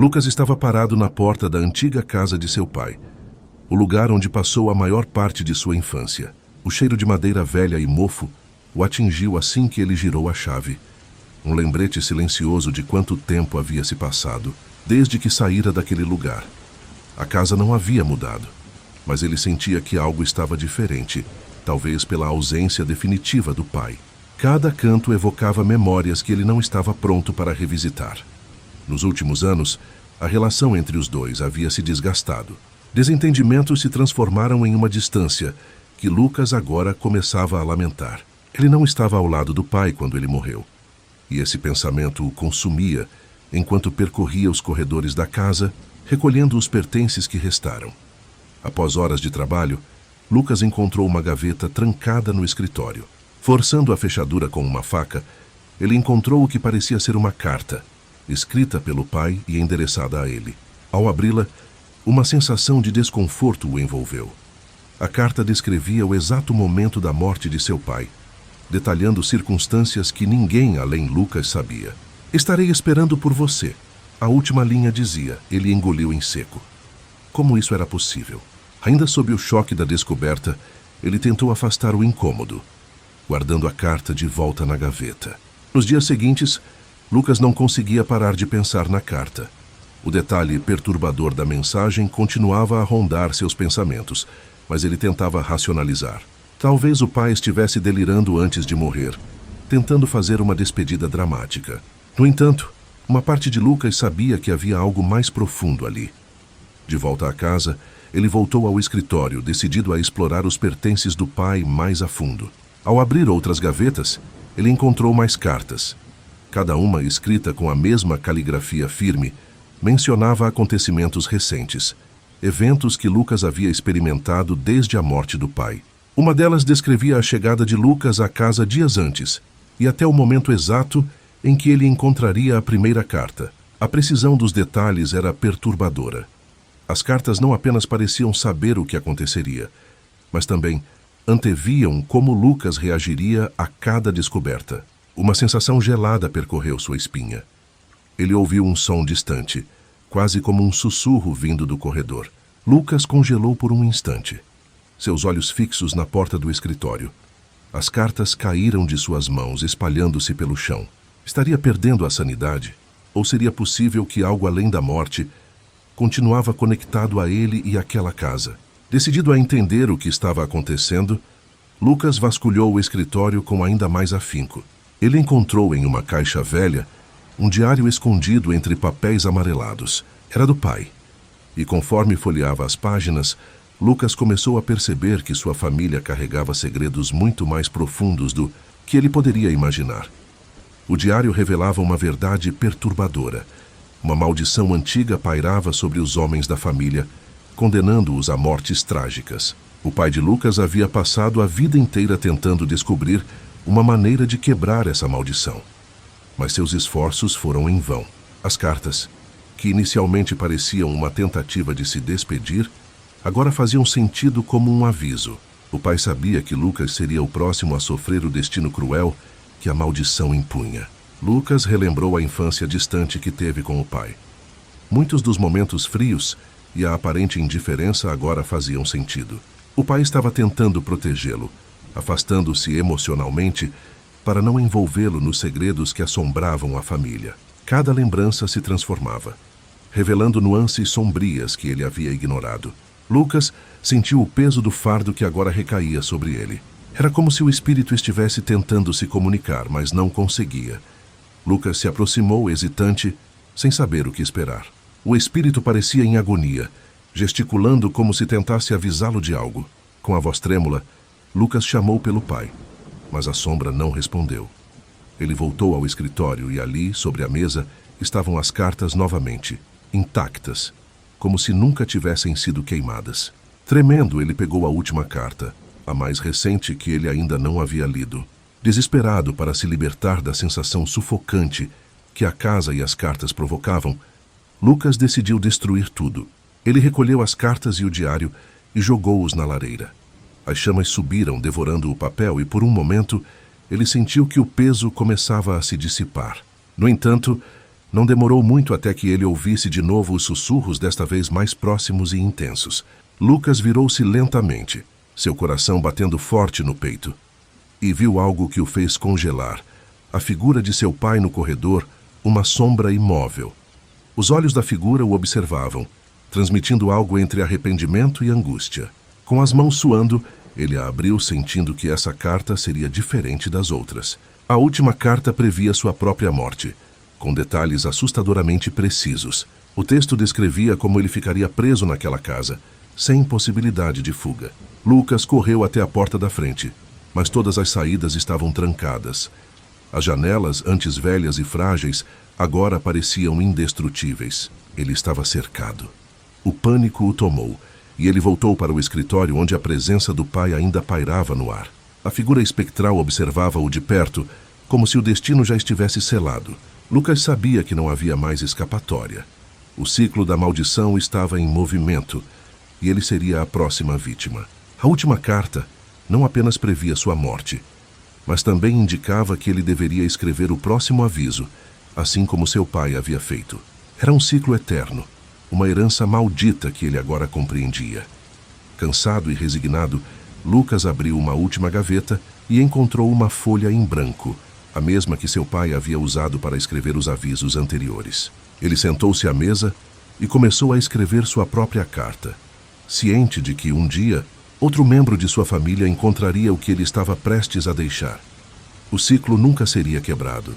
Lucas estava parado na porta da antiga casa de seu pai, o lugar onde passou a maior parte de sua infância. O cheiro de madeira velha e mofo o atingiu assim que ele girou a chave. Um lembrete silencioso de quanto tempo havia se passado, desde que saíra daquele lugar. A casa não havia mudado, mas ele sentia que algo estava diferente, talvez pela ausência definitiva do pai. Cada canto evocava memórias que ele não estava pronto para revisitar. Nos últimos anos, a relação entre os dois havia se desgastado. Desentendimentos se transformaram em uma distância que Lucas agora começava a lamentar. Ele não estava ao lado do pai quando ele morreu, e esse pensamento o consumia enquanto percorria os corredores da casa, recolhendo os pertences que restaram. Após horas de trabalho, Lucas encontrou uma gaveta trancada no escritório. Forçando a fechadura com uma faca, ele encontrou o que parecia ser uma carta, escrita pelo pai e endereçada a ele. Ao abri-la, uma sensação de desconforto o envolveu. A carta descrevia o exato momento da morte de seu pai, detalhando circunstâncias que ninguém além Lucas sabia. "Estarei esperando por você", a última linha dizia. Ele engoliu em seco. Como isso era possível? Ainda sob o choque da descoberta, ele tentou afastar o incômodo, guardando a carta de volta na gaveta. Nos dias seguintes, Lucas não conseguia parar de pensar na carta. O detalhe perturbador da mensagem continuava a rondar seus pensamentos, mas ele tentava racionalizar. Talvez o pai estivesse delirando antes de morrer, tentando fazer uma despedida dramática. No entanto, uma parte de Lucas sabia que havia algo mais profundo ali. De volta à casa, ele voltou ao escritório, decidido a explorar os pertences do pai mais a fundo. Ao abrir outras gavetas, ele encontrou mais cartas. Cada uma escrita com a mesma caligrafia firme, mencionava acontecimentos recentes, eventos que Lucas havia experimentado desde a morte do pai. Uma delas descrevia a chegada de Lucas à casa dias antes, e até o momento exato em que ele encontraria a primeira carta. A precisão dos detalhes era perturbadora. As cartas não apenas pareciam saber o que aconteceria, mas também anteviam como Lucas reagiria a cada descoberta. Uma sensação gelada percorreu sua espinha. Ele ouviu um som distante, quase como um sussurro vindo do corredor. Lucas congelou por um instante, seus olhos fixos na porta do escritório. As cartas caíram de suas mãos, espalhando-se pelo chão. Estaria perdendo a sanidade? Ou seria possível que algo além da morte continuava conectado a ele e àquela casa? Decidido a entender o que estava acontecendo, Lucas vasculhou o escritório com ainda mais afinco. Ele encontrou em uma caixa velha um diário escondido entre papéis amarelados. Era do pai. E conforme folheava as páginas, Lucas começou a perceber que sua família carregava segredos muito mais profundos do que ele poderia imaginar. O diário revelava uma verdade perturbadora. Uma maldição antiga pairava sobre os homens da família, condenando-os a mortes trágicas. O pai de Lucas havia passado a vida inteira tentando descobrir uma maneira de quebrar essa maldição. Mas seus esforços foram em vão. As cartas, que inicialmente pareciam uma tentativa de se despedir, agora faziam sentido como um aviso. O pai sabia que Lucas seria o próximo a sofrer o destino cruel que a maldição impunha. Lucas relembrou a infância distante que teve com o pai. Muitos dos momentos frios e a aparente indiferença agora faziam sentido. O pai estava tentando protegê-lo, afastando-se emocionalmente para não envolvê-lo nos segredos que assombravam a família. Cada lembrança se transformava, revelando nuances sombrias que ele havia ignorado. Lucas sentiu o peso do fardo que agora recaía sobre ele. Era como se o espírito estivesse tentando se comunicar, mas não conseguia. Lucas se aproximou, hesitante, sem saber o que esperar. O espírito parecia em agonia, gesticulando como se tentasse avisá-lo de algo. Com a voz trêmula, Lucas chamou pelo pai, mas a sombra não respondeu. Ele voltou ao escritório e ali, sobre a mesa, estavam as cartas novamente, intactas, como se nunca tivessem sido queimadas. Tremendo, ele pegou a última carta, a mais recente que ele ainda não havia lido. Desesperado para se libertar da sensação sufocante que a casa e as cartas provocavam, Lucas decidiu destruir tudo. Ele recolheu as cartas e o diário e jogou-os na lareira. As chamas subiram, devorando o papel, e por um momento ele sentiu que o peso começava a se dissipar. No entanto, Não demorou muito até que ele ouvisse de novo os sussurros, desta vez mais próximos e intensos. Lucas virou-se lentamente, seu coração batendo forte no peito, e viu algo que o fez congelar. A figura de seu pai no corredor, uma sombra imóvel. Os olhos da figura o observavam, transmitindo algo entre arrependimento e angústia. Com as mãos suando, ele a abriu, sentindo que essa carta seria diferente das outras. A última carta previa sua própria morte, com detalhes assustadoramente precisos. O texto descrevia como ele ficaria preso naquela casa, sem possibilidade de fuga. Lucas correu até a porta da frente, mas todas as saídas estavam trancadas. As janelas, antes velhas e frágeis, agora pareciam indestrutíveis. Ele estava cercado. O pânico o tomou, e ele voltou para o escritório onde a presença do pai ainda pairava no ar. A figura espectral observava-o de perto, como se o destino já estivesse selado. Lucas sabia que não havia mais escapatória. O ciclo da maldição estava em movimento, e ele seria a próxima vítima. A última carta não apenas previa sua morte, mas também indicava que ele deveria escrever o próximo aviso, assim como seu pai havia feito. Era um ciclo eterno, uma herança maldita que ele agora compreendia. Cansado e resignado, Lucas abriu uma última gaveta e encontrou uma folha em branco, a mesma que seu pai havia usado para escrever os avisos anteriores. Ele sentou-se à mesa e começou a escrever sua própria carta, ciente de que, um dia, outro membro de sua família encontraria o que ele estava prestes a deixar. O ciclo nunca seria quebrado.